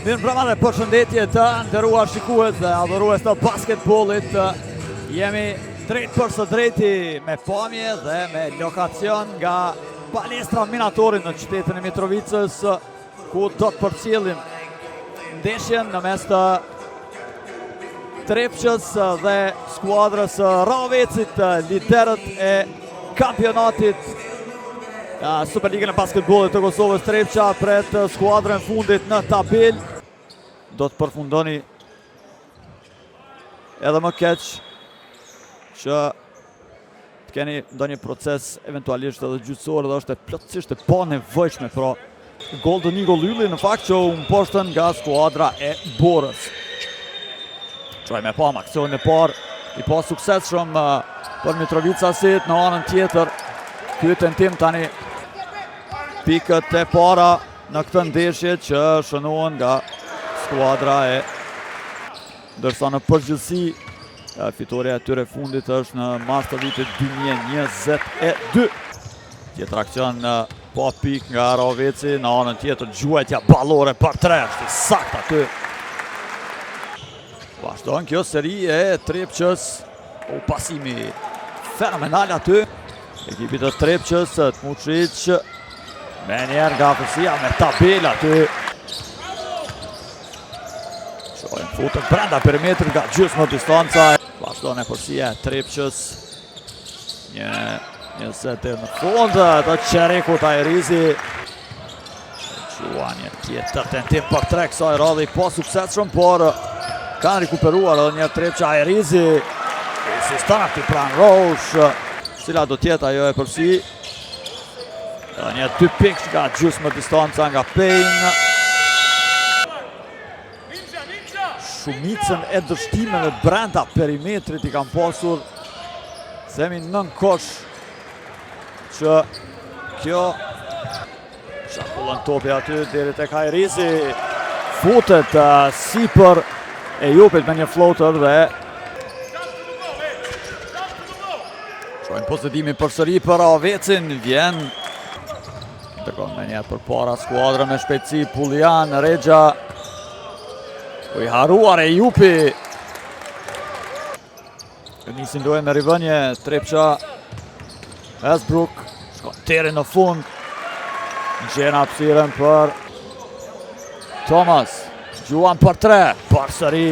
Mirëmbrëma dhe përshëndetje të nderuar shikues dhe adhurues të basketbollit. Jemi drejt për së drejti me pamje dhe me lokacion nga palestra Minatori në qytetin e Mitrovicës, ku do të përcjellim ndeshjen në mes të Trepqës dhe skuadrës Ravecit, liderët e kampionatit Superligën e basketbollit të Kosovës. Trepqa pret skuadrën fundit në tabel. Do të përfundoni edhe më keq që të keni ndonjë proces eventualisht edhe gjyqësor, dhe është plotësisht e panevojshme pra Golden Eagle Ylli në fakt që u mposhtën nga skuadra e Borës. Çoj me pam aksionin e parë i pa suksesshëm për Mitrovicasit. Në anën tjetër ky tentim tani pikët e para në këtë ndeshje që shënohen nga skuadra e, ndërsa në përgjithësi fitoria e tyre fundit është në mars të vitit 2022. Tjetër aksion pa pik nga Raveci, në anën tjetër gjuajtja ballore për tre, është sakt aty. Vazhdon kjo seri e Trepqës, pasimi fenomenal aty. Ekipit të Trepqës, Tmuçić, me njerë nga afërsia me tabel aty. Shojnë futën brenda perimetrit nga gjysmë distanca. Vazhdon e përsia e Trepqës. Një setër në fund të Qerekut Ajrizi. Qua një tjetër tentim për tre kësaj radhe i pa suksesshëm, por kanë rikuperuar edhe një Trepqa Ajrizi. Insiston aty pranë Rosh, cila do tjetë ajo e përsi. Edhe një 2 pikë nga gjysmë distanca nga Payne. Shumicën e dështimeve brenda perimetrit i kam pasur, themi nën kosh, që kjo shakullën topi aty deri tek Ajrizi, futet sipër e Jupit me një floater dhe shojnë posedimin përsëri për Ravecin. Vjen ndërkohë me njerë për para skuadrën me shpejtësi Pullian, Regja. U i haruar e Jupi. Nisin dojnë me rivënje Trepqa. Westbrook shkon teri në fund. Gjena hapësirën për Thomas. Gjuan për tre. Përsëri.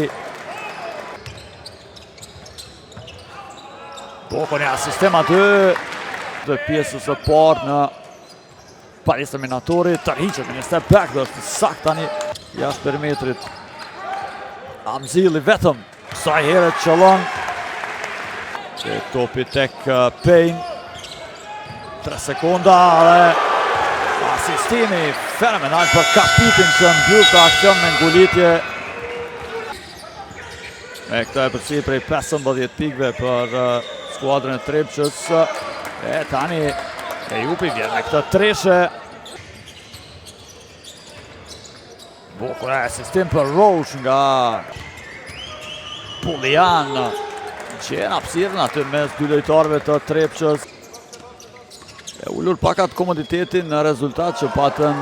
Boko një asistem aty dhe pjesës e parë në palestra Minatori. Tërhiqet me një step back dhe është sakt tani jashtë perimetrit. Amzili vetëm sa herët qëllon. Që topi tek Payne. 3 sekonda dhe asistimi fenomenal për kapitin që mbyll të aksion me ngulitje. Me këto e përsi prej 15 pikve për skuadrën e Trepqës. E tani e Jupi vjen me këtë treshe. Bukur asistim për Rosh nga Pullian. Gjena hapësirën aty mes dy lojtarëve të Trepqës. E ullur pak atë komoditetin në rezultat që patën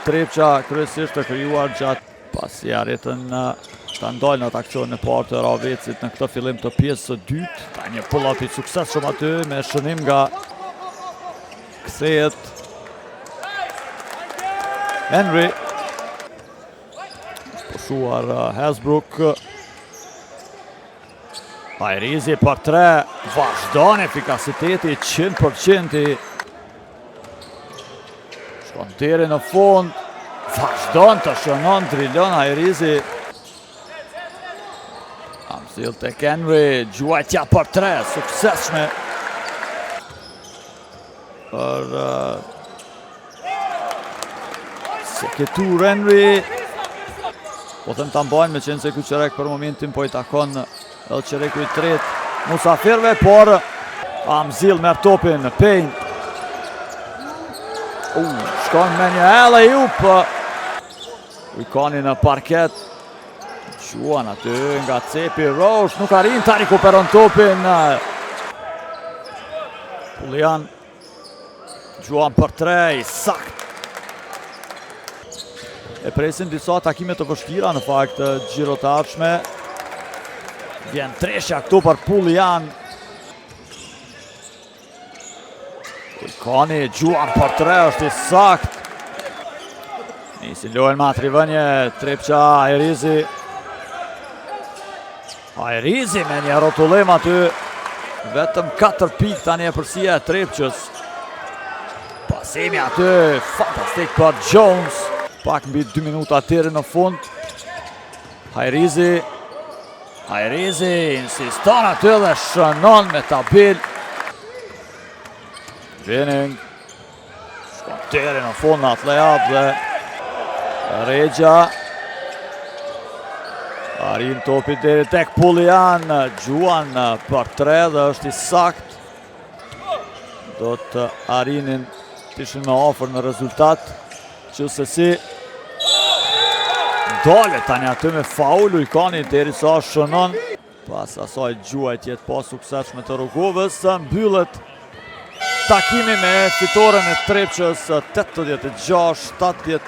Trepqa kryesisht të krijuar gjatë pasi arritën të ndalën atë aksionin e parë të Ravecit në këtë fillim të pjesës së dytë. Ka një pull-up i suksesshëm aty me shënim nga kthehet Henry. Poshuar Westbrook. Ajrizi për tre. Vazhdon efikasiteti 100%. Shkon deri në fund. Vazhdon të shënon drilon Ajrizi. Amzil tek Henry. Gjuajtja për tre. Suksesshme për Seketur Henry. Po them ta mbajnë me qenë se ky Qerek për momentin po i takon edhe Qereku i tret musafirve, por Amzil merr topin, Payne. Shkon me një alley-oop. Ujkani në parket. Quan aty nga cepi Rosh, nuk arrin ta rikuperon topin. Pullian. Gjuan për tre, i sakt. E presin disa takime të vështira në fakt gjiro të ardhshme. Vjen treshja këtu për Pullian. Kani, Gjuan për 3 është i sakt. Nisi lojën ma Trivënje, Trepqa, Ajrizi. Ajrizi me një rotullim aty. Vetëm 4 pikë tani e përsia e Trepqës. Pasimi aty, fantastik për Jones. Pak mbi 2 minuta tërë në fund. Ajrizi insiston aty dhe shënon me tabel. Gjening. Shkon tërë në fund në atlejat dhe Regja. Arin topi deri tek Pullian. Gjuan për 3 dhe është i sakt. Do të arinin të ishin me ofër në rezultat. Qësësi dole tani aty me faulu i Kani deri sa shënon. Pas asaj Gjuaj tjetë pa sukseshme të Rrugovës. Mbyllet takimi me fitoren e Trepqës 86-77.